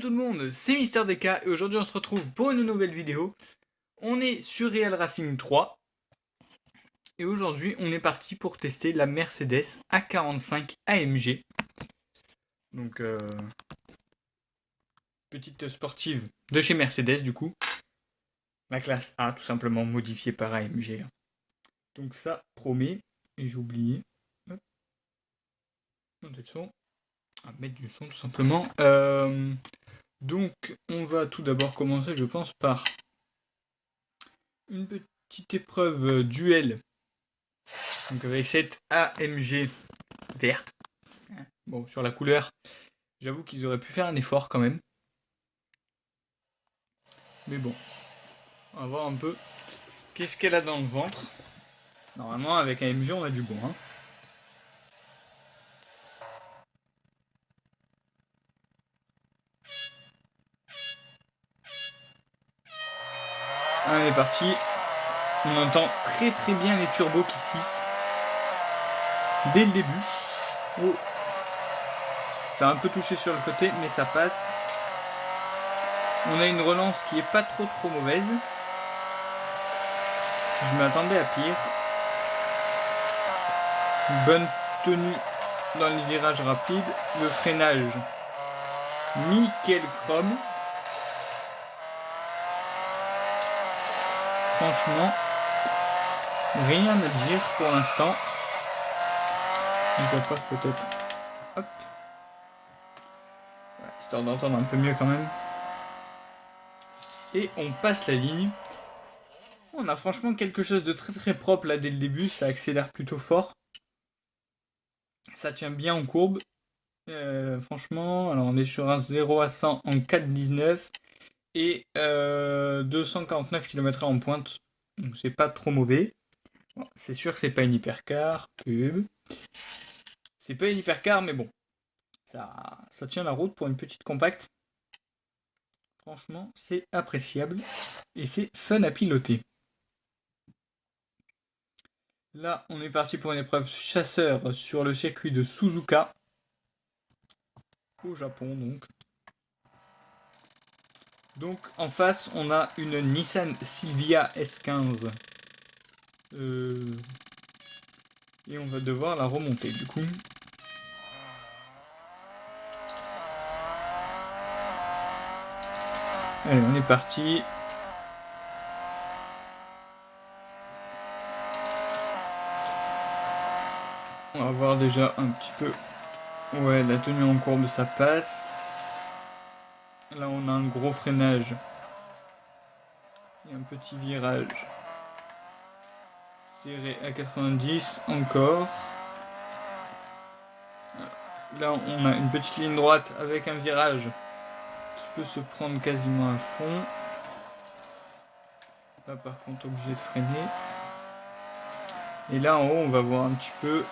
Hello tout le monde, c'est MrDK et aujourd'hui on se retrouve pour une nouvelle vidéo. On est sur Real Racing 3 et aujourd'hui on est parti pour tester la Mercedes A45 AMG. Donc petite sportive de chez Mercedes du coup. La classe A tout simplement modifiée par AMG. Donc ça promet, et j'ai oublié. Hop. Monter le son. Mettre du son tout simplement. Donc on va tout d'abord commencer je pense par une petite épreuve duel. Donc avec cette AMG verte. Bon, sur la couleur, j'avoue qu'ils auraient pu faire un effort quand même. Mais bon, on va voir un peu qu'est-ce qu'elle a dans le ventre. Normalement, avec AMG, on a du bon. Hein. On est parti. On entend très très bien les turbos qui sifflent. Dès le début. Oh. Ça a un peu touché sur le côté, mais ça passe. On a une relance qui est pas trop mauvaise. Je m'attendais à pire. Une bonne tenue dans les virages rapides. Le freinage, nickel chrome. Franchement, rien à dire pour l'instant. Mis à part peut-être. Hop. Voilà, histoire d'entendre un peu mieux quand même. Et on passe la ligne. On a franchement quelque chose de très propre là dès le début. Ça accélère plutôt fort. Ça tient bien en courbe. Franchement, alors on est sur un 0 à 100 en 4,19 et 249 km/h en pointe. Donc c'est pas trop mauvais. Bon, c'est sûr que c'est pas une hypercar. Pub. C'est pas une hypercar, mais bon. Ça tient la route pour une petite compacte. Franchement, c'est appréciable. Et c'est fun à piloter. Là, on est parti pour une épreuve chasseur sur le circuit de Suzuka. Au Japon, donc. Donc, en face, on a une Nissan Silvia S15. Et on va devoir la remonter, du coup. Allez, on est parti. On va voir déjà un petit peu. Ouais, la tenue en courbe, ça passe. Là, on a un gros freinage. Et un petit virage. Serré à 90, encore. Là, on a une petite ligne droite avec un virage qui peut se prendre quasiment à fond. Là, par contre, obligé de freiner. Et là, en haut, on va voir un petit peu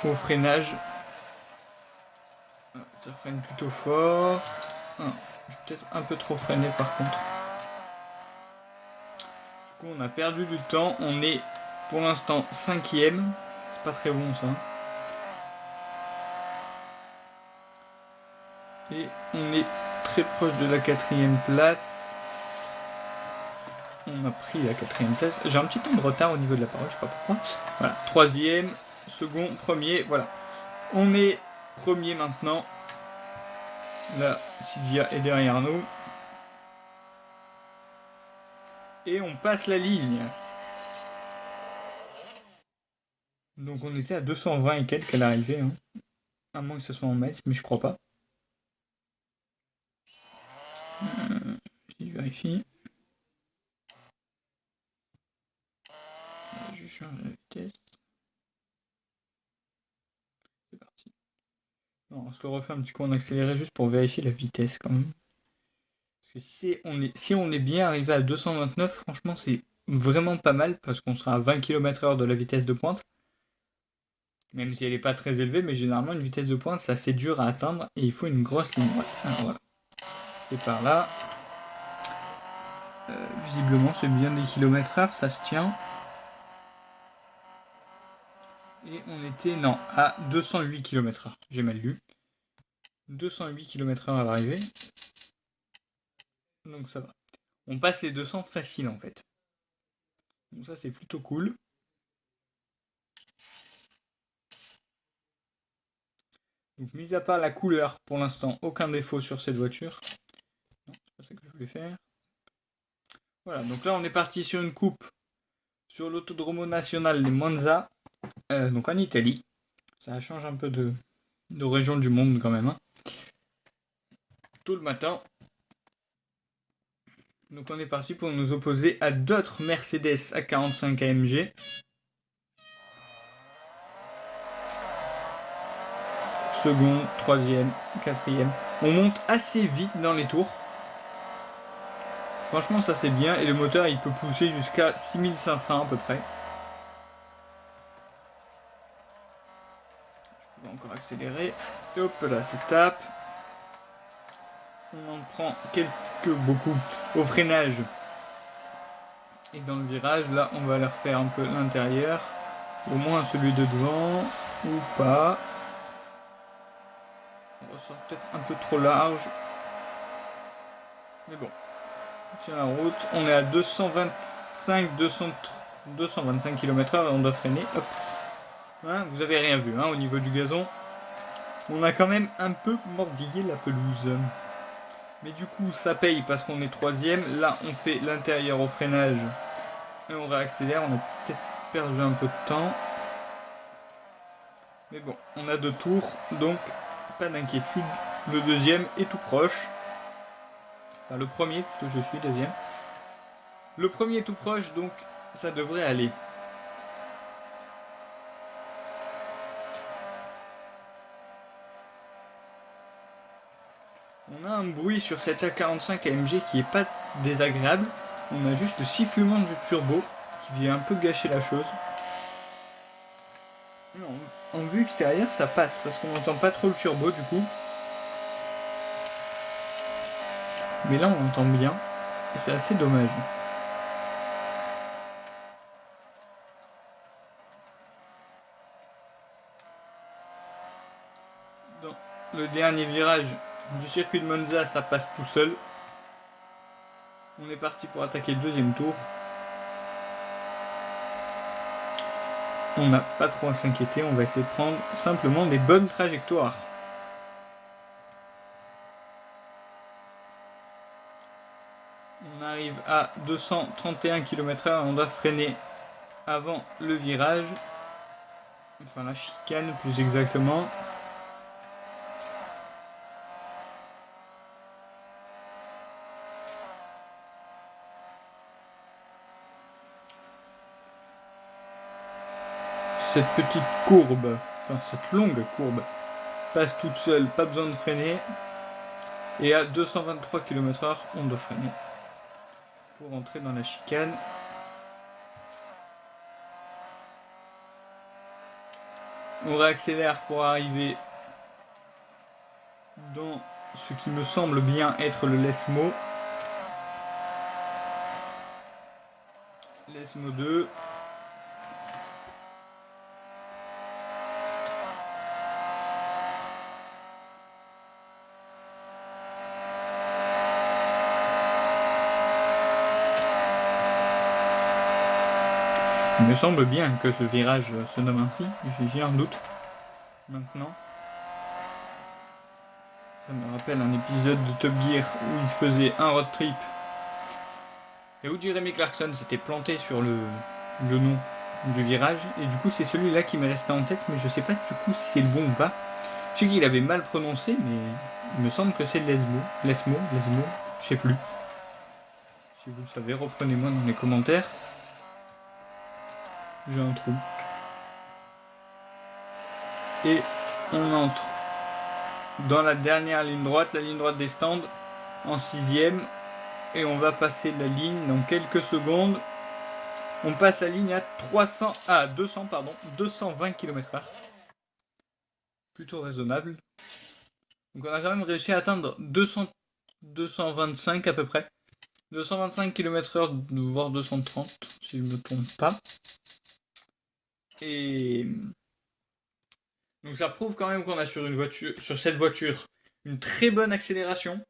au freinage. Ça freine plutôt fort. J'ai peut-être un peu trop freiné, par contre. Du coup, on a perdu du temps. On est, pour l'instant, 5e. C'est pas très bon, ça. Et on est très proche de la 4e place. On a pris la 4e place. J'ai un petit temps de retard au niveau de la parole, je sais pas pourquoi. Voilà, 3e, second, premier, voilà. On est premier maintenant. Là, Silvia est derrière nous. Et on passe la ligne. Donc on était à 220 et quelques à l'arrivée. Hein. À moins que ce soit en mètres, mais je crois pas. Je vérifie. Je change la vitesse. C'est parti. Non, on se le refait un petit coup en accéléré juste pour vérifier la vitesse quand même. Parce que si on est bien arrivé à 229, franchement c'est vraiment pas mal parce qu'on sera à 20 km/h de la vitesse de pointe. Même si elle n'est pas très élevée, mais généralement une vitesse de pointe c'est assez dur à atteindre et il faut une grosse ligne droite. Alors voilà. C'est par là. Visiblement c'est bien des km/h, ça se tient. Et on était, non, à 208 km/h. J'ai mal lu. 208 km/h à l'arrivée. Donc ça va. On passe les 200 facile en fait. Donc ça c'est plutôt cool. Donc mis à part la couleur, pour l'instant, aucun défaut sur cette voiture. Non, c'est pas ça que je voulais faire. Voilà, donc là on est parti sur une coupe sur l'autodromo national des Monza, donc en Italie. Ça change un peu de région du monde quand même. Hein. Tôt le matin. Donc on est parti pour nous opposer à d'autres Mercedes A45 AMG. Second, troisième, quatrième. On monte assez vite dans les tours. Franchement ça c'est bien et le moteur il peut pousser jusqu'à 6500 à peu près. Je peux encore accélérer. Hop là, ça tape. On en prend beaucoup au freinage. Et dans le virage, là on va leur faire un peu l'intérieur. Au moins celui de devant. Ou pas. On ressort peut-être un peu trop large. Mais bon. On tient la route. On est à 225 km/h et on doit freiner. Hop. Hein, vous avez rien vu hein, au niveau du gazon. On a quand même un peu mordillé la pelouse. Mais du coup, ça paye parce qu'on est troisième. Là, on fait l'intérieur au freinage. Et on réaccélère. On a peut-être perdu un peu de temps. Mais bon, on a 2 tours. Donc, pas d'inquiétude. Le deuxième est tout proche. Enfin, le premier, puisque je suis deuxième. Le premier est tout proche, donc ça devrait aller. On a un bruit sur cette A45 AMG qui est pas désagréable. On a juste le sifflement du turbo qui vient un peu gâcher la chose. Non, en vue extérieure, ça passe parce qu'on n'entend pas trop le turbo du coup. Mais là, on entend bien et c'est assez dommage. Dans le dernier virage du circuit de Monza, ça passe tout seul. On est parti pour attaquer le deuxième tour. On n'a pas trop à s'inquiéter, on va essayer de prendre simplement des bonnes trajectoires. On arrive à 231 km/h, on doit freiner avant le virage. Enfin la chicane plus exactement. Cette petite courbe, enfin cette longue courbe, passe toute seule, pas besoin de freiner. Et à 223 km/h, on doit freiner pour entrer dans la chicane. On réaccélère pour arriver dans ce qui me semble bien être le Lesmo. Lesmo 2. Il me semble bien que ce virage se nomme ainsi, j'ai un doute maintenant. Ça me rappelle un épisode de Top Gear où il se faisait un road trip et où Jeremy Clarkson s'était planté sur le nom du virage et du coup c'est celui-là qui m'est resté en tête mais je sais pas du coup si c'est le bon ou pas. Je sais qu'il avait mal prononcé mais il me semble que c'est Lesmo, je sais plus. Si vous le savez, reprenez-moi dans les commentaires. J'ai un trou. Et on entre dans la dernière ligne droite, la ligne droite des stands, en 6ème. Et on va passer la ligne dans quelques secondes. On passe la ligne à 220 km/h. Plutôt raisonnable. Donc on a quand même réussi à atteindre 225 à peu près. 225 km/h, voire 230, si je ne me trompe pas. Et donc ça prouve quand même qu'on a sur cette voiture une très bonne accélération,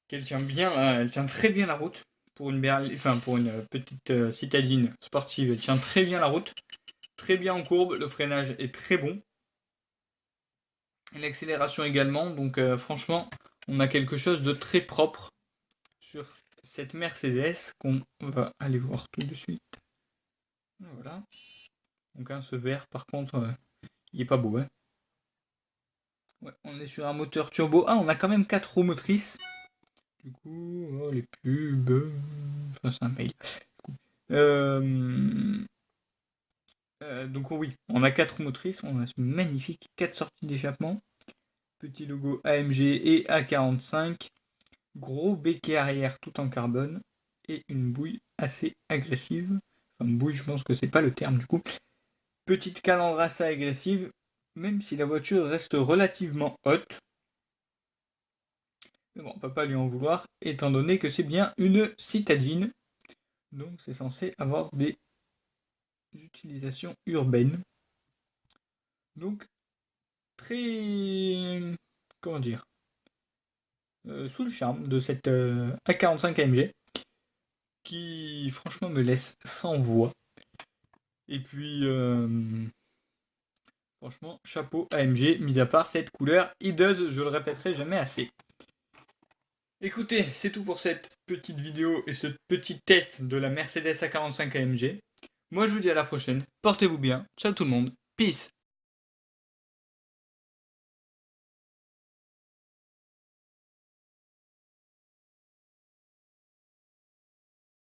qu'elle tient bien, elle tient très bien la route. Pour une pour une petite citadine sportive, elle tient très bien la route, très bien en courbe, le freinage est très bon. L'accélération également, donc franchement, on a quelque chose de très propre sur cette Mercedes qu'on va aller voir tout de suite. Voilà. Donc ce vert par contre, il est pas beau. Hein. Ouais, on est sur un moteur turbo. Ah, on a quand même 4 roues motrices. Du coup, oh, les pubs. Enfin, c'est un mail. Donc oui, on a 4 roues motrices. On a ce magnifique 4 sorties d'échappement. Petit logo AMG et A45. Gros béquet arrière tout en carbone. Et une bouille assez agressive. Enfin, bouille, je pense que c'est pas le terme du coup. Petite calandre assez agressive, même si la voiture reste relativement haute. Mais bon, on peut pas lui en vouloir, étant donné que c'est bien une citadine. Donc c'est censé avoir des utilisations urbaines. Donc très... comment dire sous le charme de cette A45 AMG, qui franchement me laisse sans voix. Et puis... franchement, chapeau AMG, mis à part cette couleur hideuse, je le répéterai jamais assez. Écoutez, c'est tout pour cette petite vidéo et ce petit test de la Mercedes A45 AMG. Moi je vous dis à la prochaine, portez-vous bien, ciao tout le monde, peace.